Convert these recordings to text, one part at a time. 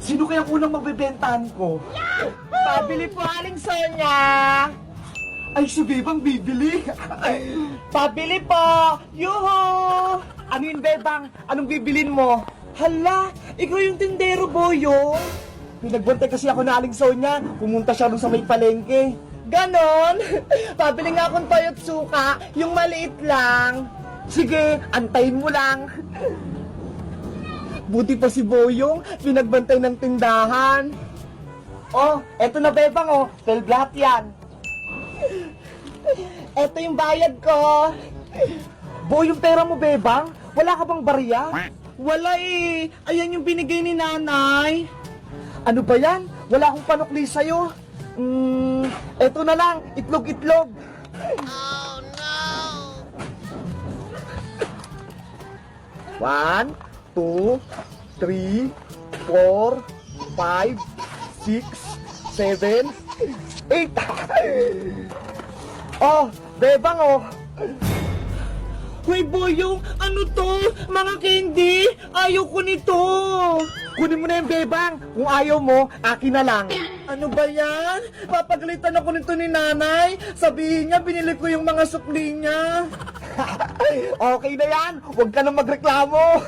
Sino kaya unang magbebentahan ko? Pabili po, Aling Sonia. Ay, si Bebang bibili. Pabili po. Yuhu! Ano yun, Bebang? Anong bibilin mo? Hala, ikaw yung tindero, Boyo. Pinagbantay kasi ako na Aling Sonia. Pumunta siya doon sa may palengke. Ganon? Pabili nga akong toyo't suka, yung maliit lang. Sige, antayin mo lang. Buti pa si Boyong, pinagbantay ng tindahan. Oh, eto na, Bebang, oh. 12 lahat yan. Eto yung bayad ko. Boy, yung pera mo, Bebang? Wala ka bang barya? Wala eh. Ayan yung binigay ni nanay. Ano ba yan? Wala akong panukli sa'yo. Eto na lang, itlog-itlog. Oh no! 1, 2, 3, 4, 5, 6, 7, 8. Oh, Bebang, oh. Hoy Boyong, ano to? Mga candy? Ayaw ko nito. Kunin mo na yung Bebang. Kung ayaw mo, akin na lang. Ano ba yan? Papagalitan ako nito ni nanay. Sabihin niya, binili ko yung mga sukli niya. Okay na yan. Huwag ka nang magreklamo.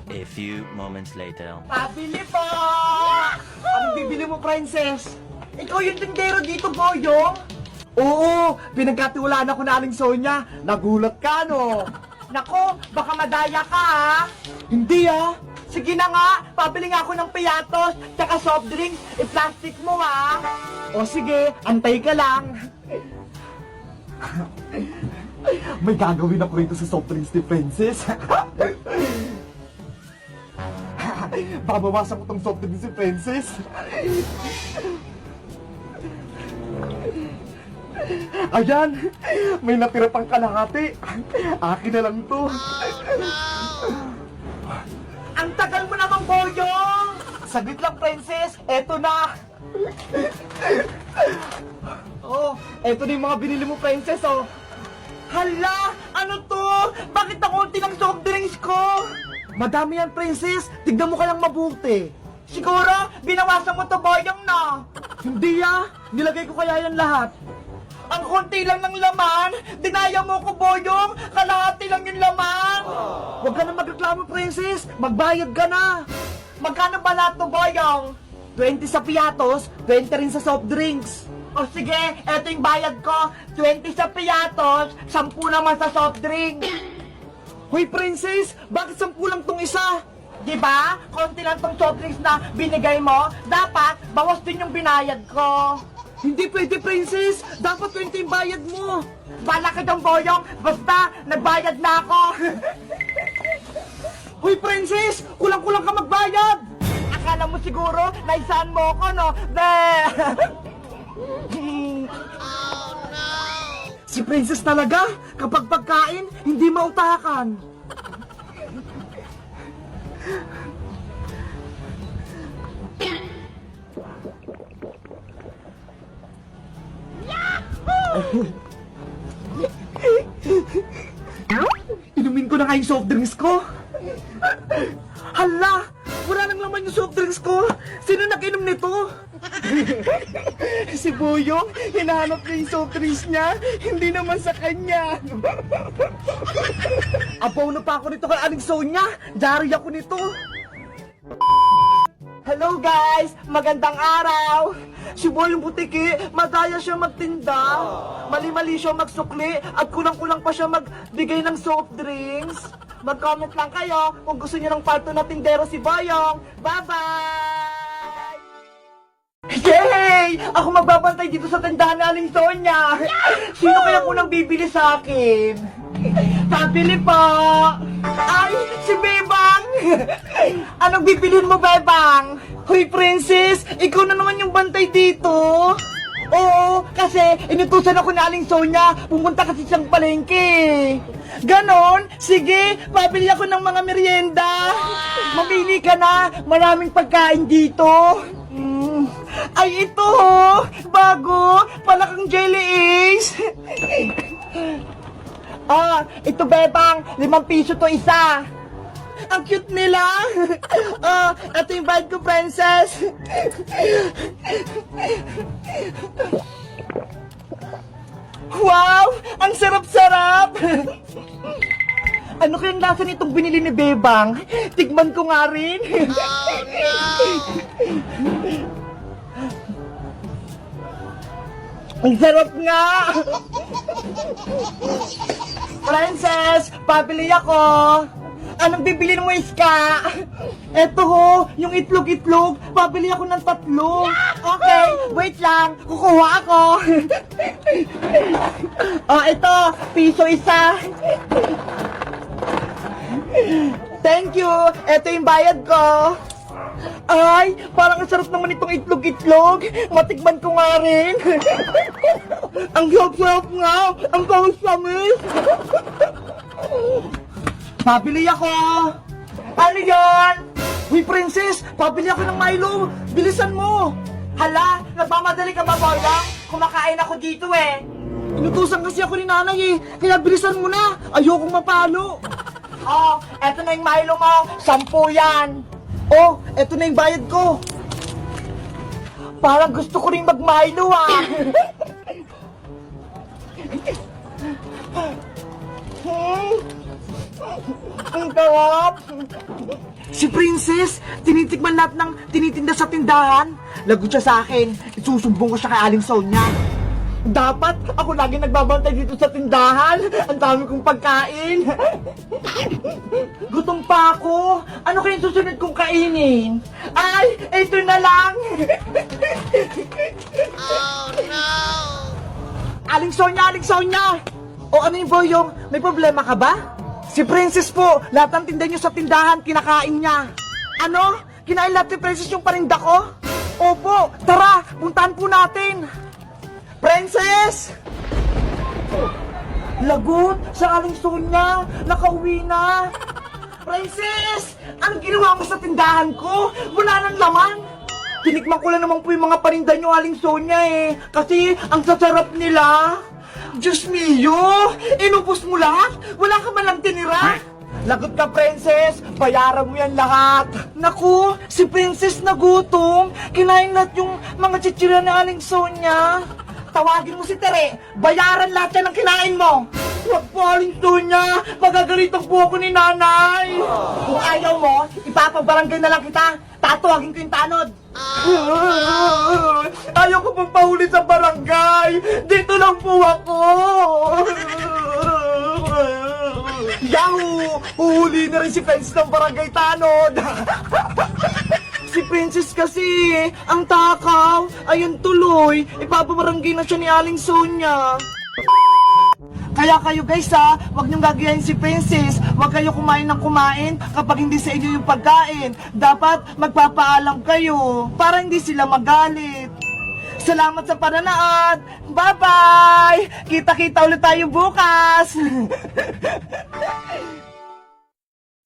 A few moments later. Pabili po! Anong bibili mo, Princess? Ikaw yung tindero dito, Boyong? Oo, pinagkatiwalaan ako na Aling Sonia. Nagulat ka, no? Nako, baka madaya ka ha? Hindi, ah. Sige na nga, pabili nga ako ng piyatos, tsaka soft drink, i-plastic mo ha? O sige, antay ka lang. May gagawin ako rito sa soft drinks ni Princess. Babawasan ko tong soft drinks ni Princess. Ayan, may natira pang kalahati. Akin na lang to. Ang tagal mo namang, Boyong! Saglit lang, Princess. Eto na. Oh, eto na yung mga binili mo, Princess, oh. Hala, ano to? Bakit ang unti ng soft drinks ko? Madami yan, Princess. Tignan mo kayang mabuti. Siguro, binawasan mo to, Boyong, no? Hindi, ah. Nilagay ko kaya yan lahat. Ang konti lang ng laman, dinaya mo ko, Boyong, kalahati lang yung laman. Huwag ka na magreklamo, Princess. Magbayad ka na. Magkano ba lahat to, Boyong? 20 sa piyatos, 20 rin sa soft drinks. O sige, eto yung bayad ko, 20 sa piyatos, 10 naman sa soft drink. Hoy, Princess, bakit 10 lang tong isa? Diba? Konti lang tong soft drinks na binigay mo, dapat bawas din yung binayad ko. Hindi pwede, Princess. Dapat 20 yung bayad mo. Bala ka dyan, Boyong, basta nagbayad na ako. Hoy, Princess, kulang-kulang ka magbayad. Akala mo siguro, naisaan mo ako, no? Be! Si Princess talaga, kapag pagkain, hindi mautakan. Inumin ko na nga yung soft drinks ko. Hala! Wala nang laman yung soft drinks ko. Sino nag-inom nito? Si Boyong, hinahanap niya yung soft drinks niya, hindi naman sa kanya. Abaw na pa ako nito kay Aling Sonia. Diary ako nito. Hello guys! Magandang araw! Si Boyong Butiki, madaya siya magtinda. Mali-mali siya magsukli at kulang-kulang pa siya magbigay ng soft drinks. Mag-comment lang kayo kung gusto niyo ng parto na tindero si Boyong. Bye-bye! Yay! Ako magbabantay dito sa tindahan ni Aling Sonia. Sino kaya unang bibili sa akin? Pabili po! Ay, si Bebang! Anong bibilhin mo, Bebang? Hoy, Princess! Ikaw na naman yung bantay dito! Oo, kasi inutusan ako ni Aling Sonia. Pumunta kasi siyang palengke. Ganon? Sige, pabili ako ng mga merienda. Mamili ka na. Maraming pagkain dito. Ay, ito! Bago! Palakang jelly eggs! Ah, ito Bebang, 5 piso to isa. Ang cute nila! Oh, ito yung bite ko, princess! Wow! Ang sarap-sarap! Ano kayang lasa nitong binili ni Bebang? Tikman ko nga rin! Ang sarap nga! Princess, pabili ako! Anong bibili mo, Iska? Eto ho, yung itlog-itlog, pabili ako ng 3. Okay, wait lang, kukuha ako. Oh, ito, piso isa. Thank you, eto yung bayad ko. Ay, parang ang sarap naman itong itlog-itlog. Matikman ko nga rin. Ang sarap-sarap nga, ang kamis-kamis. Pabili ako! Ano yon? Uy, princess! Pabili ako ng Milo! Bilisan mo! Hala! Nagmamadali ka ba, Boyong? Kumakain ako dito eh! Inutusan kasi ako ni nanay eh! Kaya bilisan mo na! Ayokong mapalo! Oh, eto na yung Milo mo! 10 yan! Oh, eto na yung bayad ko! Parang gusto ko rin mag-Milo ah! Ang sarap! Si Princess, tinitikman lahat ng tinitinda sa tindahan. Lagot siya sa akin. Isusumbong ko siya kay Aling Sonia. Dapat ako lagi nagbabantay dito sa tindahan. Ang dami kong pagkain. Gutom pa ako. Ano kayang susunod kong kainin? Ay, ito na lang. Oh no! Aling Sonia, Aling Sonia! O ano yung Boyong? May problema ka ba? Si Princess po, lahat ng tinda niyo sa tindahan, kinakain niya. Ano? Kinain lahat ni Princess yung paninda ko? Opo, tara, puntahan po natin. Princess! Lagot, sa Aling Sonia, nakauwi na. Princess! Anong ginawa mo sa tindahan ko? Wala nang laman. Tinikman ko lang naman po yung mga paninda niyo, Aling Sonia eh. Kasi ang sasarap nila. Diyos mio! Inubos mo lahat? Wala ka man lang tinira? Lagot ka, Princess! Bayaran mo yan lahat! Naku! Si Princess nagutom! Kinain lahat yung mga chichira na Aling Sonia! Tawagin mo si Tere! Bayaran lahat yan ang kinain mo! Huwag po, Aling Sonia! Magagalitan po ako ni Nanay! Kung ayaw mo, ipapabarangay na lang kita! Tatawagin ko yung tanod! Ayaw ko pong pahuli sa barangay! Dito lang po ako! Yahoo! Uhuli na rin si Princess ng barangay tanod! Si Princess kasi, ang takaw! Ayun tuloy! Ipapabarangay na siya ni Aling Sonia! Kaya kayo guys ha, wag niyong gagayahin si Princess. Wag kayo kumain ng kumain kapag hindi sa inyo yung pagkain. Dapat magpapaalam kayo para hindi sila magalit. Salamat sa pananood. Bye-bye! Kita-kita ulit tayo bukas.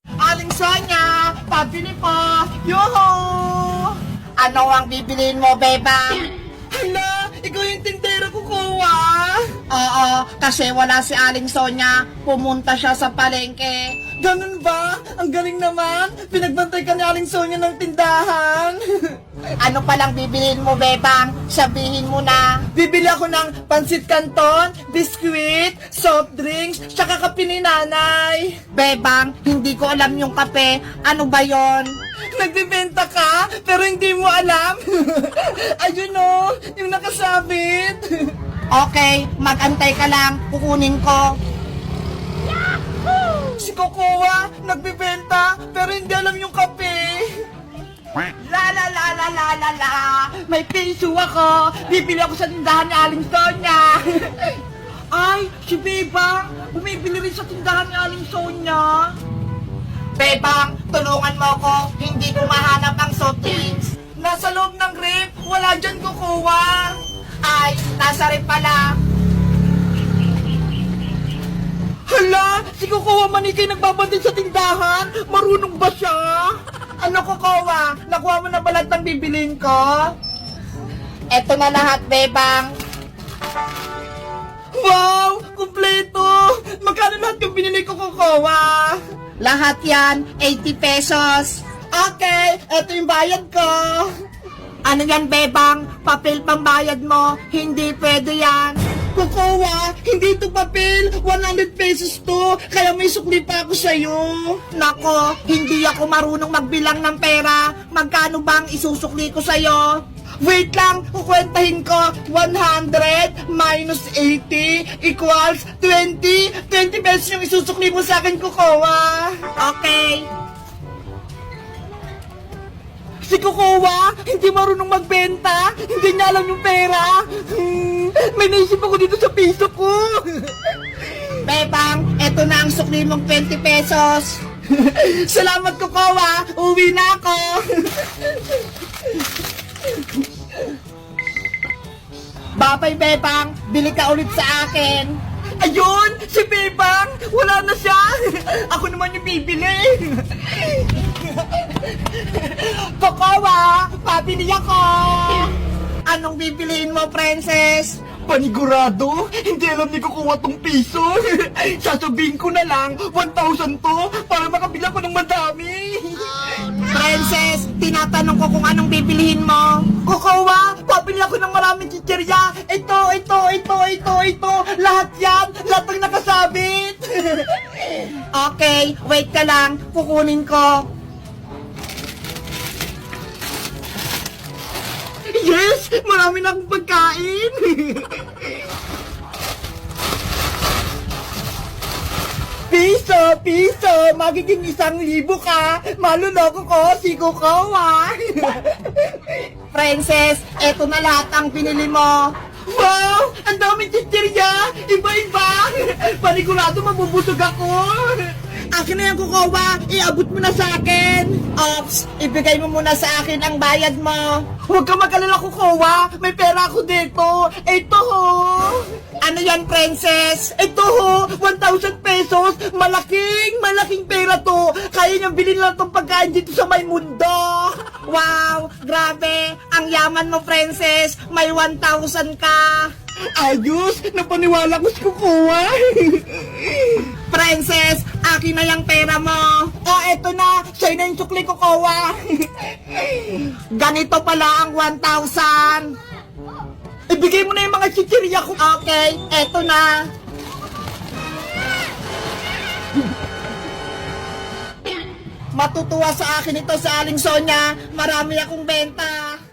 Aling Sonia, pabili po. Yoho! Ano ang bibiliin mo, Bebang? Hala, ikaw yung tindera ko, Kuwa. Oo, kasi wala si Aling Sonia. Pumunta siya sa palengke. Ganun ba? Ang galing naman. Pinagbantay ka ni Aling Sonia ng tindahan. Ano palang bibiliin mo, Bebang? Sabihin mo na. Bibili ako ng pansit canton, biskuit, soft drinks, tsaka kape ni nanay. Bebang, hindi ko alam yung kape. Ano ba yon? Nagbibenta ka, pero hindi mo alam. Ayun o, yung nakasabit. Okay, magantay ka lang. Kukunin ko. Si Kokowa, nagbibenta, pero hindi alam yung kape. La la la la la la la. May piso ako. Bibili ako sa tindahan ni Aling Sonia. Ay, si Bebang, bumibili rin sa tindahan ni Aling Sonia. Bebang, tulungan mo ako. Hindi ko mahanap ang soft drinks. Nasa loob ng rep, wala dyan Kokowa. Ay, nasa rin pala. Hala, si Kokowa manikay nagbabantay sa tindahan. Marunong ba siya? Ano Kokowa, nakuha mo na ba lahat ng bibilin ko? Eto na lahat, Bebang. Wow, kumpleto. Magkano lahat yung binili ko Kokowa? Lahat yan, 80 pesos. Okay, eto yung bayad ko. Ano yan, Bebang? Papel pambayad mo? Hindi pwede yan. Kukuha, hindi ito papel. 100 pesos to. Kaya may sukli pa ako sa'yo. Nako, hindi ako marunong magbilang ng pera. Magkano bang isusukli ko sa'yo? Wait lang, kukwentahin ko. 100 minus 80 equals 20. 20 pesos yung isusukli mo sa akin, Kukuha. Okay. Si Kukuha, hindi marunong magbenta. Hindi niya alam yung pera. May naisip ako dito sa piso ko. Bebang, eto na ang sukli mong 20 pesos. Salamat, Kukuha. Uwi na ako. Babay, Bebang. Bili ka ulit sa akin. Ayun! Si Bebang! Wala na siya! Ako naman yung bibili! Kukuha! Pabili ako! Anong bibiliin mo, Princess? Panigurado? Hindi alam ni Kukuha tong piso. Sasabihin ko na lang, 1,000 to para makabila ko ng madami. Princess, tinatanong ko kung anong bibilihin mo. Kukuha, pabili ako ng maraming chichirya. Ito. Lahat yan, lahat ng nakasabit. Okay, wait ka lang. Kukunin ko. Yes! Marami na akong pagkain! Piso! Magiging 1,000 ka! Maluloko ko si Kukuha! Princess, eto na lahat ang pinili mo! Wow! Ang daming chichirya! Iba-iba! Panigurado mabubusog ako! Akin na yan, Kukuha! Iabot mo na sa akin! Ops, ibigay mo muna sa akin ang bayad mo! Huwag ka mag-alala, Kukuha! May pera ako dito! Ito ho! Ano yan, Princess? Ito ho! 1,000 pesos! Malaking pera to! Kaya niyang bilhin lang itong pagkain dito sa may mundo! Wow! Grabe! Ang yaman mo, Princess! May 1,000 ka! Ayos! Napaniwala ko si Kukuha! Princess, akin na yung pera mo. Oh, eto na. Sa'yo na yung sukli, Kukuha. Ganito pala ang 1,000. Ibigay mo na yung mga chichirya ko. Okay, eto na. Matutuwa sa akin ito sa Aling Sonia. Marami akong benta.